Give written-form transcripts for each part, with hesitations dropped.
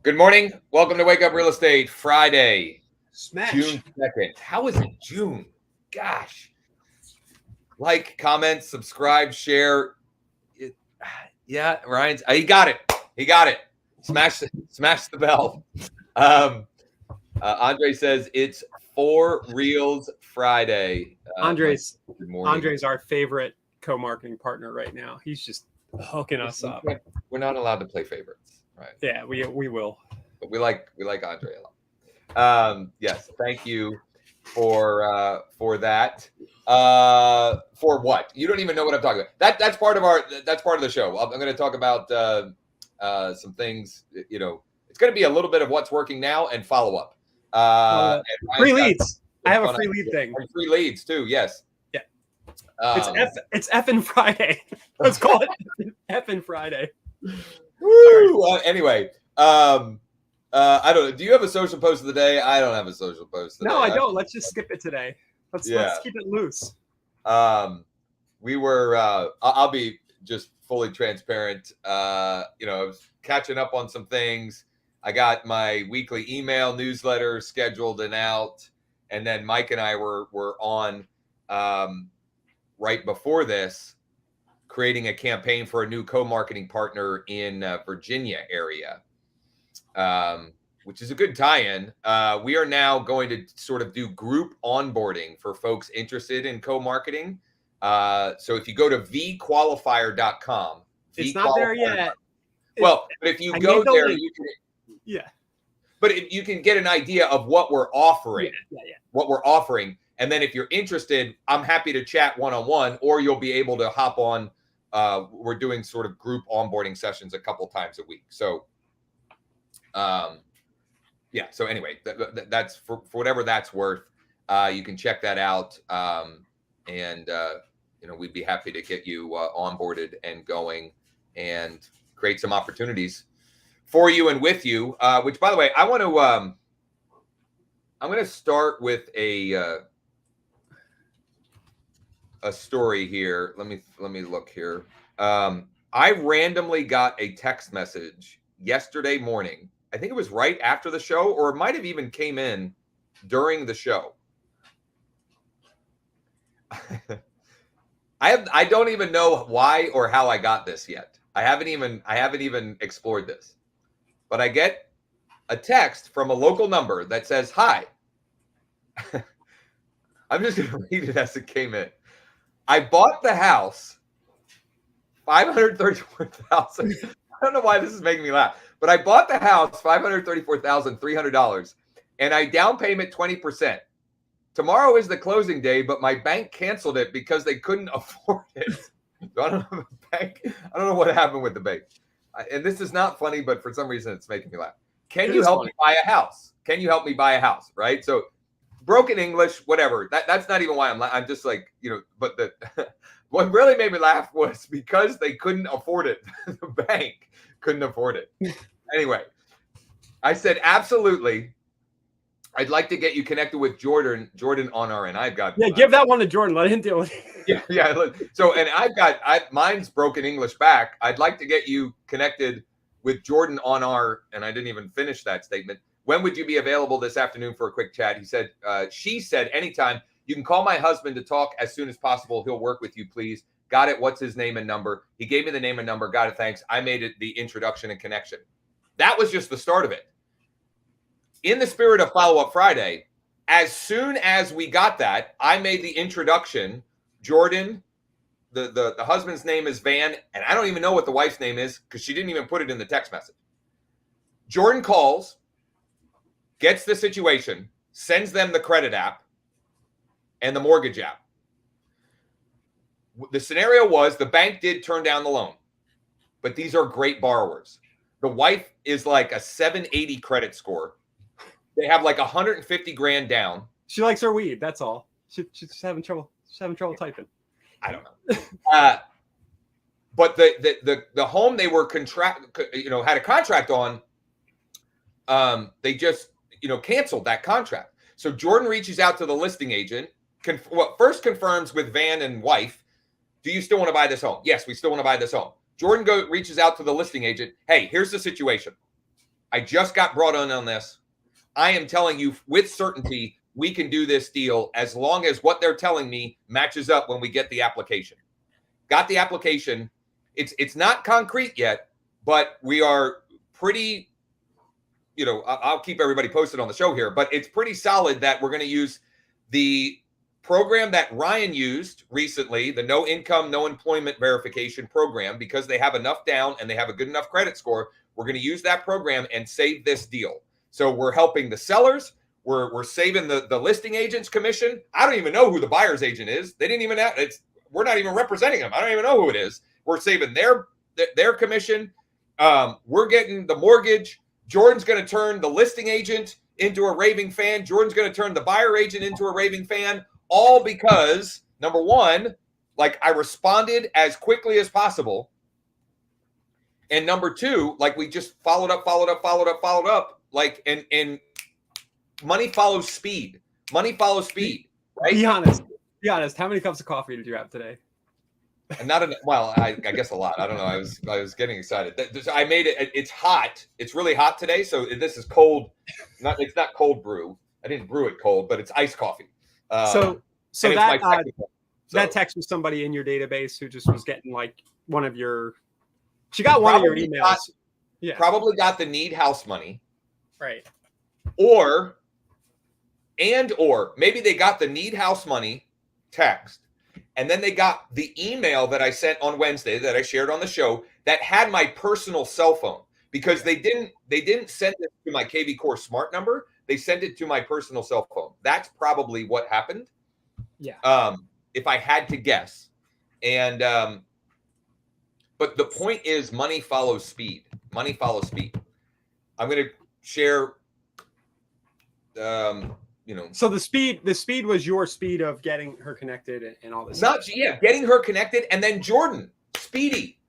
Good morning. Welcome to Wake Up Real Estate Friday, Smash. June 2nd. How is it June? Gosh. Like, comment, subscribe, share. Yeah, Ryan's. He got it. He got it. Smash the bell. Andre says it's For Reals Friday. Andre's good morning. Andre's our favorite co-marketing partner right now. He's just hooking us up. We're not allowed to play favorites, right? Yeah, we will. But we like Andre a lot. Yes, thank you for that. For what? You don't even know what I'm talking about. That's part of the show. I'm going to talk about some things. You know, it's going to be a little bit of what's working now and follow up. Free leads. I have a free lead thing. Free leads too. Yes. Yeah. It's effing Friday. Let's call it effing Friday. Woo! Anyway. I don't know. Do you have a social post of the day? I don't have a social post today. No, I don't. Let's just skip it today. Let's keep it loose. We were I'll be just fully transparent. I was catching up on some things. I got my weekly email newsletter scheduled and out, and then Mike and I were on right before this, creating a campaign for a new co-marketing partner in Virginia area. Which is a good tie-in. We are now going to sort of do group onboarding for folks interested in co-marketing. So if you go to vqualifier.com, it's not there yet. Well, but if you go there, you can. Yeah. But you can get an idea of what we're offering. Yeah. What we're offering, and then if you're interested, I'm happy to chat one-on-one, or you'll be able to hop on. We're doing sort of group onboarding sessions a couple times a week. So. So anyway, that's for whatever that's worth. You can check that out. And we'd be happy to get you onboarded and going and create some opportunities for you and with you, which, by the way, I'm going to start with a story here. Let me look here. I randomly got a text message yesterday morning. I think it was right after the show, or it might have even came in during the show. I don't even know why or how I got this yet. I haven't even explored this. But I get a text from a local number that says, "Hi." I'm just going to read it as it came in. I bought the house, $534,000. I don't know why this is making me laugh. But I bought the house, $534,300, and I down payment 20%. Tomorrow is the closing day, but my bank canceled it because they couldn't afford it. So I don't know I don't know what happened with the bank. And this is not funny, but for some reason it's making me laugh. Can you help me buy a house? Can you help me buy a house? Right? So broken English, whatever. That's not even why I'm just like, but what really made me laugh was because they couldn't afford it. The bank couldn't afford it. Anyway, I said, absolutely. I'd like to get you connected with Jordan on our end. I've got give that one to Jordan. Let him deal with it. Yeah. So, and mine's broken English back. I'd like to get you connected with Jordan on and I didn't even finish that statement. When would you be available this afternoon for a quick chat? He said, she said, anytime. You can call my husband to talk as soon as possible. He'll work with you, please. Got it. What's his name and number? He gave me the name and number. Got it. Thanks. I made it the introduction and connection. That was just the start of it. In the spirit of Follow-Up Friday, as soon as we got that, I made the introduction. Jordan, the husband's name is Van, and I don't even know what the wife's name is because she didn't even put it in the text message. Jordan calls, gets the situation, sends them the credit app and the mortgage app. The scenario was the bank did turn down the loan, but these are great borrowers. The wife is like a 780 credit score. They have like 150 grand down. She likes her weed. That's all. She's having trouble. She's having trouble typing. I don't know. But the home they were had a contract on. They just canceled that contract. So Jordan reaches out to the listing agent. First confirms with Van and wife. Do you still want to buy this home? Yes, we still want to buy this home. Jordan reaches out to the listing agent. Hey, here's the situation. I just got brought on this. I am telling you with certainty we can do this deal as long as what they're telling me matches up when we get the application. Got the application. It's not concrete yet, but we are pretty, I'll keep everybody posted on the show here, but it's pretty solid that we're going to use the program that Ryan used recently, the no income, no employment verification program, because they have enough down and they have a good enough credit score. We're going to use that program and save this deal. So we're helping the sellers. We're saving the listing agent's commission. I don't even know who the buyer's agent is. They didn't even have we're not even representing them. I don't even know who it is. We're saving their commission. We're getting the mortgage. Jordan's going to turn the listing agent into a raving fan. Jordan's going to turn the buyer agent into a raving fan, all because, number one, like I responded as quickly as possible. And number two, like we just followed up. Like, and money follows speed. Money follows speed, right? Be honest. How many cups of coffee did you have today? Not enough. Well, I guess a lot. I don't know. I was getting excited. I made it. It's hot. It's really hot today. So this is cold. It's not cold brew. I didn't brew it cold, but it's iced coffee. So that text was somebody in your database who just was getting like one of your. She got one of your emails. Probably got the need house money. Right. Or maybe they got the need house money text. And then they got the email that I sent on Wednesday that I shared on the show that had my personal cell phone, because they didn't send it to my KV Core smart number. They sent it to my personal cell phone. That's probably what happened. Yeah. If I had to guess. And but the point is money follows speed. Money follows speed. I'm going to share So the speed was your speed of getting her connected and all this. Getting her connected, and then Jordan, speedy.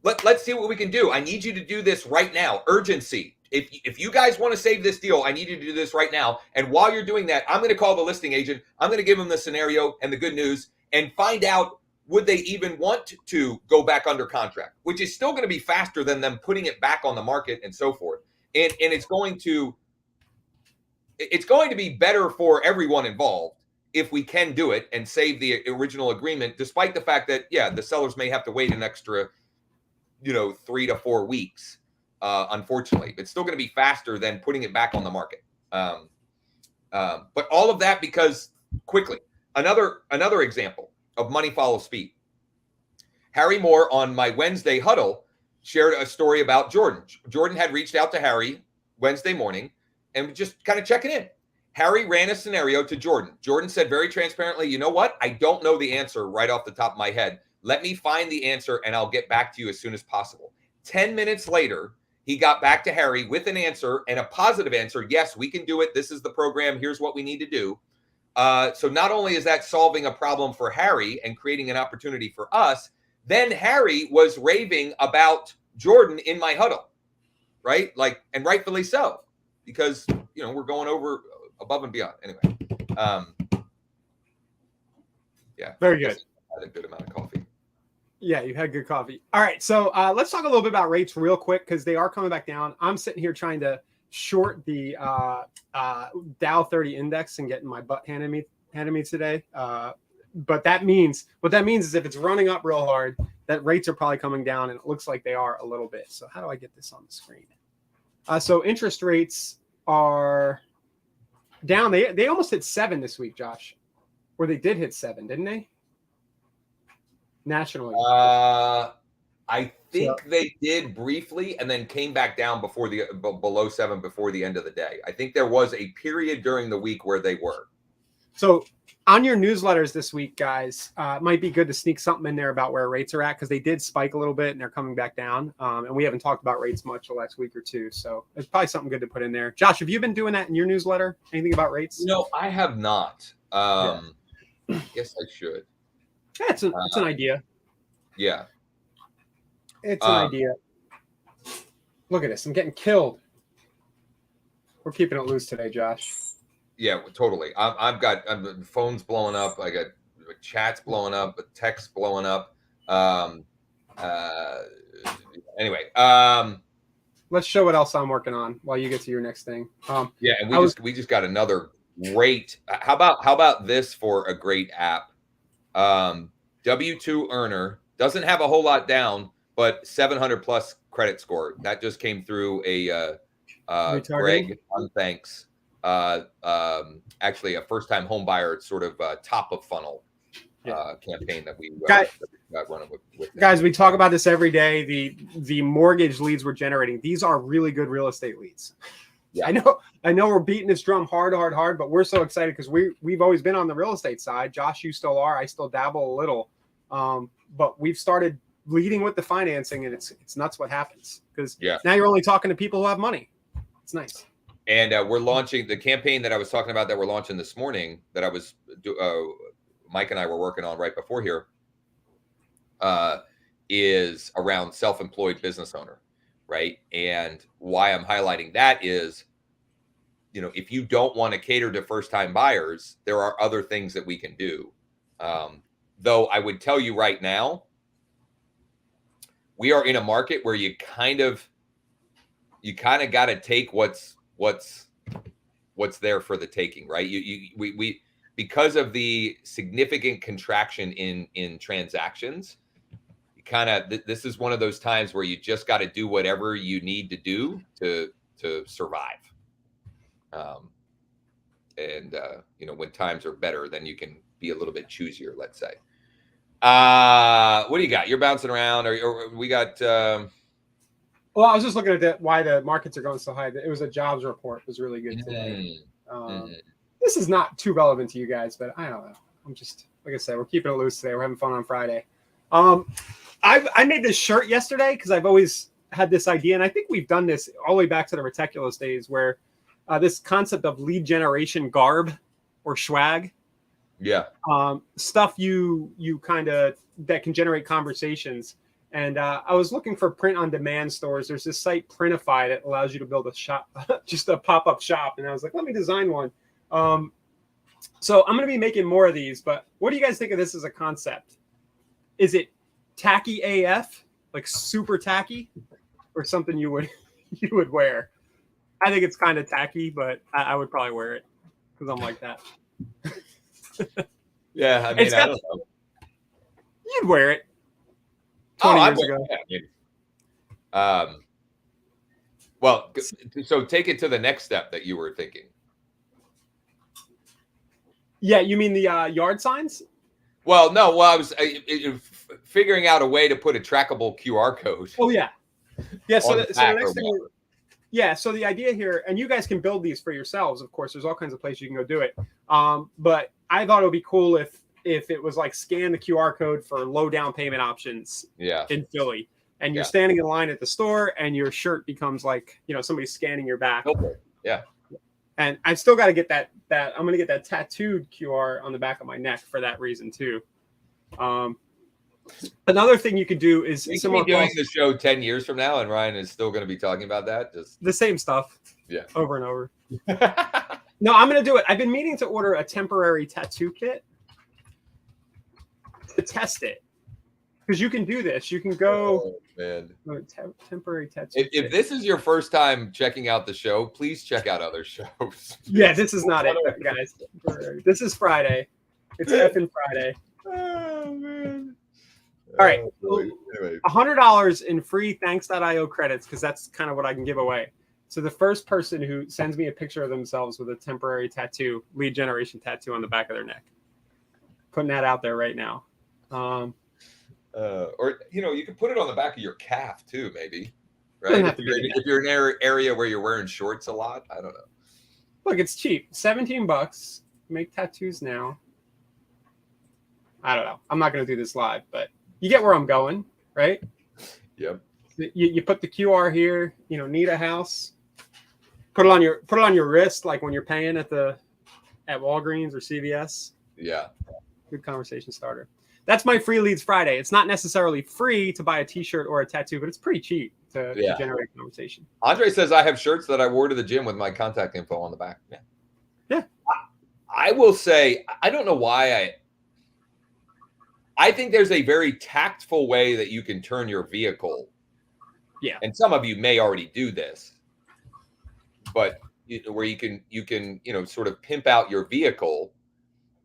Let's see what we can do. I need you to do this right now. Urgency. If you guys want to save this deal, I need you to do this right now. And while you're doing that, I'm going to call the listing agent. I'm going to give them the scenario and the good news and find out, would they even want to go back under contract, which is still going to be faster than them putting it back on the market and so forth. And it's going to be better for everyone involved if we can do it and save the original agreement, despite the fact that, the sellers may have to wait an extra, 3 to 4 weeks. Unfortunately, it's still going to be faster than putting it back on the market. But all of that because quickly, another example of money follows speed. Harry Moore on my Wednesday huddle shared a story about Jordan. Jordan had reached out to Harry Wednesday morning and just kind of checking in. Harry ran a scenario to Jordan. Jordan said very transparently, you know what? I don't know the answer right off the top of my head. Let me find the answer and I'll get back to you as soon as possible. 10 minutes later, he got back to Harry with an answer and a positive answer. Yes, we can do it. This is the program. Here's what we need to do. So not only is that solving a problem for Harry and creating an opportunity for us, then Harry was raving about Jordan in my huddle, right? Like, and rightfully so, because, we're going over above and beyond. Anyway. Very good. I had a good amount of coffee. Yeah, you had good coffee. All right. So let's talk a little bit about rates real quick, because they are coming back down. I'm sitting here trying to short the Dow 30 index and getting my butt handed me today. But what that means is if it's running up real hard, that rates are probably coming down, and it looks like they are a little bit. So how do I get this on the screen? So interest rates are down. They almost hit 7 this week, Josh. Or they did hit 7, didn't they? Nationally. I think they did briefly and then came back down before below 7 before the end of the day. I think there was a period during the week where they were. So on your newsletters this week, guys, it might be good to sneak something in there about where rates are at, because they did spike a little bit and they're coming back down. And we haven't talked about rates much the last week or two. So it's probably something good to put in there. Josh, have you been doing that in your newsletter? Anything about rates? No, I have not. Guess I should. Yeah, it's an idea. Yeah. It's an idea. Look at this. I'm getting killed. We're keeping it loose today, Josh. Yeah, totally. I've got phones blowing up. I got chats blowing up, texts blowing up. Anyway. let's show what else I'm working on while you get to your next thing. Yeah, and we just got another great. How about this for a great app? W2 Earner doesn't have a whole lot down, but 700 plus credit score. That just came through a Greg Unthanks. Actually, a first-time home buyer, sort of top of funnel campaign that we got running with guys. We talk about this every day. The mortgage leads we're generating, these are really good real estate leads. Yeah. I know we're beating this drum hard, but we're so excited because we've always been on the real estate side. Josh, you still are. I still dabble a little, but we've started leading with the financing, and it's nuts what happens because now you're only talking to people who have money. It's nice. And we're launching the campaign that I was talking about that we're launching this morning. That I was Mike and I were working on right before here. Is around self-employed business owner. Right. And why I'm highlighting that is, if you don't want to cater to first-time buyers, there are other things that we can do. Though I would tell you right now, we are in a market where you kind of got to take what's there for the taking, right? We because of the significant contraction in transactions. This is one of those times where you just got to do whatever you need to do to survive. When times are better, then you can be a little bit choosier, let's say. What do you got? You're bouncing around, or we got. Well, I was just looking at why the markets are going so high. It was a jobs report. It was really good today. This is not too relevant to you guys, but I don't know. I'm just, like I said, we're keeping it loose today. We're having fun on Friday. I made this shirt yesterday because I've always had this idea, and I think we've done this all the way back to the Reticulous days, where this concept of lead generation garb or swag, stuff you kind of that can generate conversations. And I was looking for print on demand stores. There's this site Printify that allows you to build a shop, just a pop-up shop. And I was like, let me design one. So I'm going to be making more of these, but what do you guys think of this as a concept? Is it tacky AF, like super tacky, or something you would wear? I think it's kind of tacky, but I would probably wear it because I'm like that. Yeah, I mean, I don't know. You'd wear it 20 years ago. Well, so take it to the next step that you were thinking. Yeah, you mean the yard signs? Well, no. Well, I was figuring out a way to put a trackable QR code. Oh yeah, yeah. So the next thing. So the idea here, and you guys can build these for yourselves. Of course, there's all kinds of places you can go do it. But I thought it would be cool if it was like scan the QR code for low down payment options. In Philly, and you're standing in line at the store, and your shirt becomes like somebody's scanning your back. Okay. Yeah. And I still got to get that. I'm going to get that tattooed QR on the back of my neck for that reason too. Another thing you could do is we could be doing the show 10 years from now, and Ryan is still going to be talking about that. Just the same stuff. Yeah. Over and over. No, I'm going to do it. I've been meaning to order a temporary tattoo kit to test it. Because you can do this. You can go temporary tattoo. If this is your first time checking out the show, please check out other shows. Yeah, this is not it, guys. This is Friday. It's effing Friday. Oh, man. All right. Anyway. $100 in free thanks.io credits, because that's kind of what I can give away. So the first person who sends me a picture of themselves with a temporary tattoo, lead generation tattoo on the back of their neck. Putting that out there right now. Or you could put it on the back of your calf too, maybe. Right? If you're in an area where you're wearing shorts a lot, I don't know. Look, it's cheap. $17. Make tattoos now. I don't know. I'm not going to do this live, but you get where I'm going, right? Yep. You put the QR here. Need a house. Put it on your wrist, like when you're paying at Walgreens or CVS. Yeah. Good conversation starter. That's my free leads Friday. It's not necessarily free to buy a T-shirt or a tattoo, but it's pretty cheap to generate conversation. Andre says I have shirts that I wore to the gym with my contact info on the back. Yeah. I will say, I don't know why I think there's a very tactful way that you can turn your vehicle Yeah. And some of you may already do this, but where you can sort of pimp out your vehicle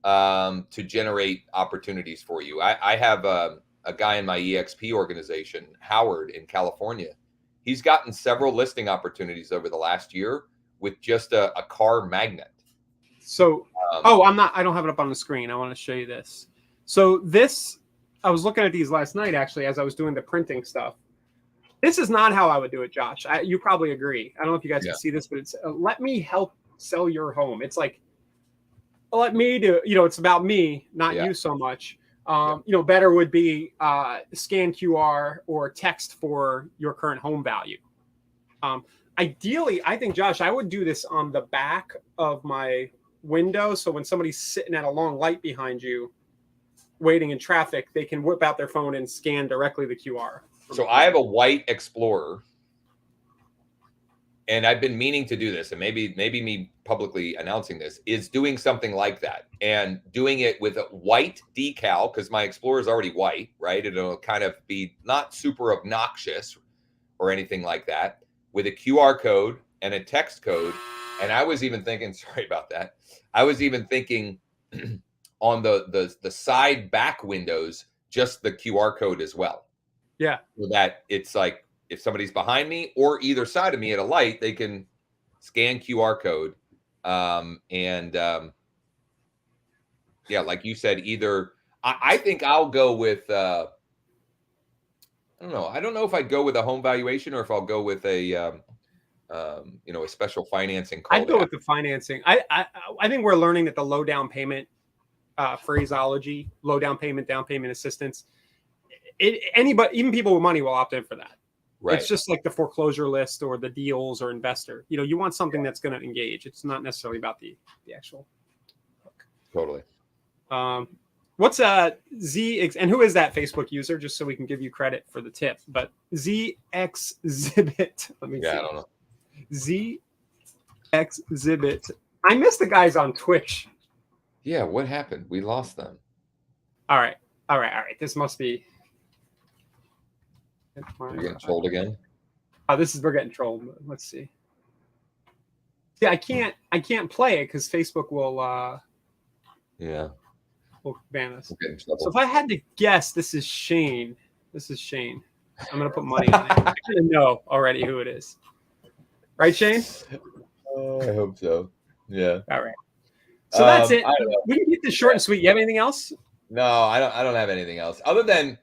to generate opportunities for you. I have a guy in my EXP organization, Howard in California. He's gotten several listing opportunities over the last year with just a car magnet. So, I don't have it up on the screen. I want to show you this. So I was looking at these last night, actually, as I was doing the printing stuff. This is not how I would do it, Josh. You probably agree. I don't know if you guys can see this, but it's let me help sell your home. It's like, let me do, it's about me, not you so much. Better would be scan QR or text for your current home value. Ideally, I think, Josh, I would do this on the back of my window. So when somebody's sitting at a long light behind you, waiting in traffic, they can whip out their phone and scan directly the QR. So I have a white Explorer, and I've been meaning to do this, and maybe me publicly announcing this is doing something like that, and doing it with a white decal, because my Explorer is already white, right? It'll kind of be not super obnoxious or anything like that, with a QR code and a text code. And I was even thinking, sorry about that, I was even thinking on the side back windows, just the QR code as well. Yeah. So that it's like, if somebody's behind me or either side of me at a light, they can scan QR code. Like you said, either I think I'll go with, I don't know. I don't know if I'd go with a home valuation or if I'll go with a special financing. I'd go with the financing. I think we're learning that the low down payment phraseology, low down payment assistance, anybody, even people with money will opt in for that. Right. It's just like the foreclosure list or the deals or investor. You want something that's going to engage. It's not necessarily about the actual hook. Totally. What's ZX, and who is that Facebook user? Just so we can give you credit for the tip. But ZX Exhibit. Let me see. I don't know. ZX Exhibit. I miss the guys on Twitch. Yeah, what happened? We lost them. All right. This must be. You're getting trolled again? We're getting trolled. Let's see. Yeah, I can't play it because Facebook will will ban us. So if I had to guess, this is Shane. I'm gonna put money on it. I kind of know already who it is. Right, Shane? I hope so. Yeah. All right. So that's it. We can get this short and sweet. You have anything else? No, I don't have anything else other than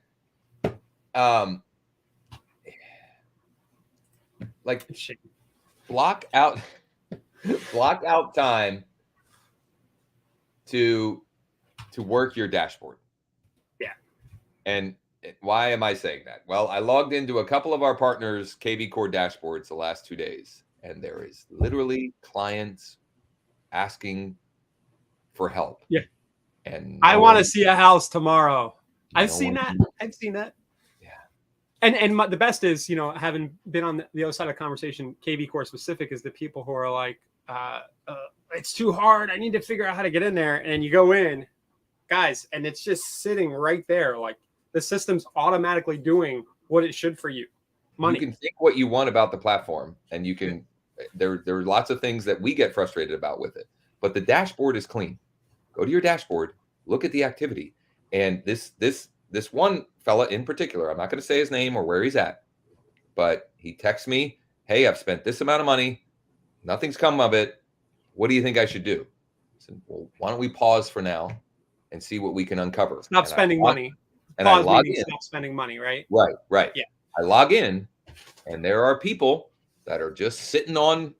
like block out time to work your dashboard. Yeah. And why am I saying that? Well, I logged into a couple of our partners' KV Core dashboards the last 2 days, and there is literally clients asking for help. Yeah. And I want to see a house tomorrow. I've seen that. Yeah. And the best is, having been on the other side of the conversation, KV Core specific, is the people who are like, it's too hard. I need to figure out how to get in there. And you go in, guys, and it's just sitting right there. Like the system's automatically doing what it should for you. Money. You can think what you want about the platform, and you can. There are lots of things that we get frustrated about with it, but the dashboard is clean. Go to your dashboard, look at the activity, and this one fella in particular, I'm not going to say his name or where he's at, but he texts me, "Hey, I've spent this amount of money, nothing's come of it. What do you think I should do?" I said, "Well, why don't we pause for now and see what we can uncover?" Stop spending money. And I log in. Stop spending money, right? Right. Yeah. I log in, and there are people that are just sitting on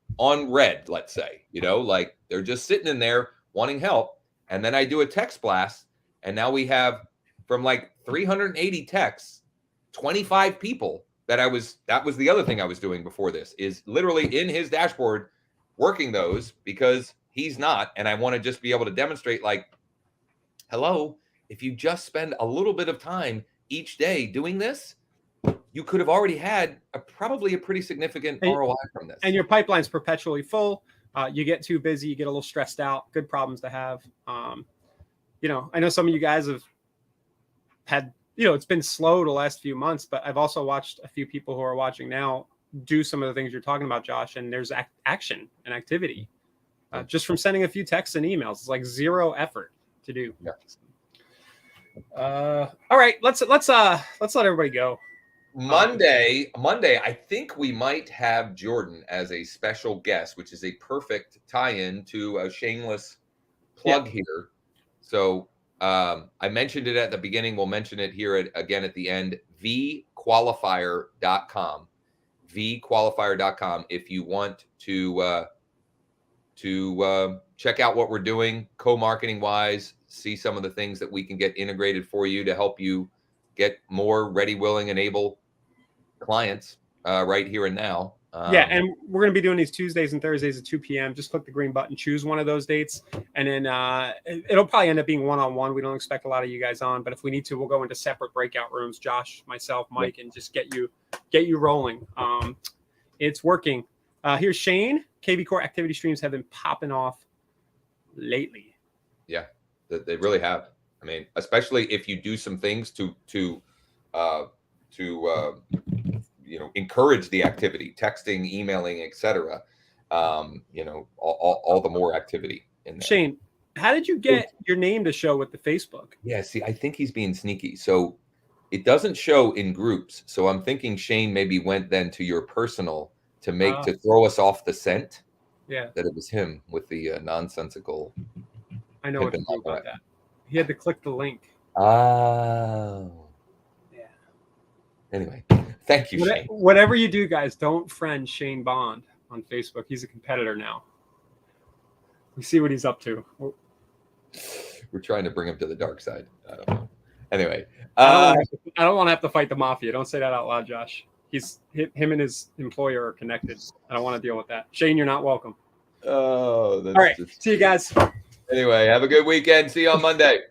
red, let's say, like they're just sitting in there wanting help. And then I do a text blast, and now we have from like 380 texts, 25 people that was the other thing I was doing before this, is literally in his dashboard working those, because he's not. And I want to just be able to demonstrate, like, hello, if you just spend a little bit of time each day doing this, you could have already had probably a pretty significant ROI from this. And your pipeline's perpetually full. You get too busy, you get a little stressed out. Good problems to have. I know some of you guys have had it's been slow the last few months, but I've also watched a few people who are watching now do some of the things you're talking about, Josh, and there's action and activity just from sending a few texts and emails. It's like zero effort to do. Yeah. All right, let's let everybody go. Monday, I think we might have Jordan as a special guest, which is a perfect tie-in to a shameless plug here. So I mentioned it at the beginning. We'll mention it here again at the end. vqualifier.com. vqualifier.com. If you want to check out what we're doing co-marketing wise, see some of the things that we can get integrated for you to help you get more ready, willing, and able clients right here and now. And we're going to be doing these Tuesdays and Thursdays at 2 p.m. Just click the green button, choose one of those dates, and then it'll probably end up being one-on-one. We don't expect a lot of you guys on, but if we need to, we'll go into separate breakout rooms, Josh, myself, Mike, and just get you rolling. It's working. Here's Shane. KV Core activity streams have been popping off lately. Yeah, they really have. I mean, especially if you do some things to encourage the activity, texting, emailing, etc. All the more activity in there. Shane, how did you get your name to show with the Facebook? Yeah, see, I think he's being sneaky. So it doesn't show in groups. So I'm thinking Shane maybe went then to your personal to throw us off the scent. Yeah, that it was him with the nonsensical. I know what to do about that. He had to click the link. Oh. Yeah. Anyway, thank you, Shane. Whatever you do, guys, don't friend Shane Bond on Facebook. He's a competitor now. We see what he's up to. We're trying to bring him to the dark side. I don't know. Anyway, I don't want to have to fight the mafia. Don't say that out loud, Josh. Him and his employer are connected. I don't want to deal with that. Shane, you're not welcome. Oh, all right. See you guys. Anyway, have a good weekend. See you on Monday.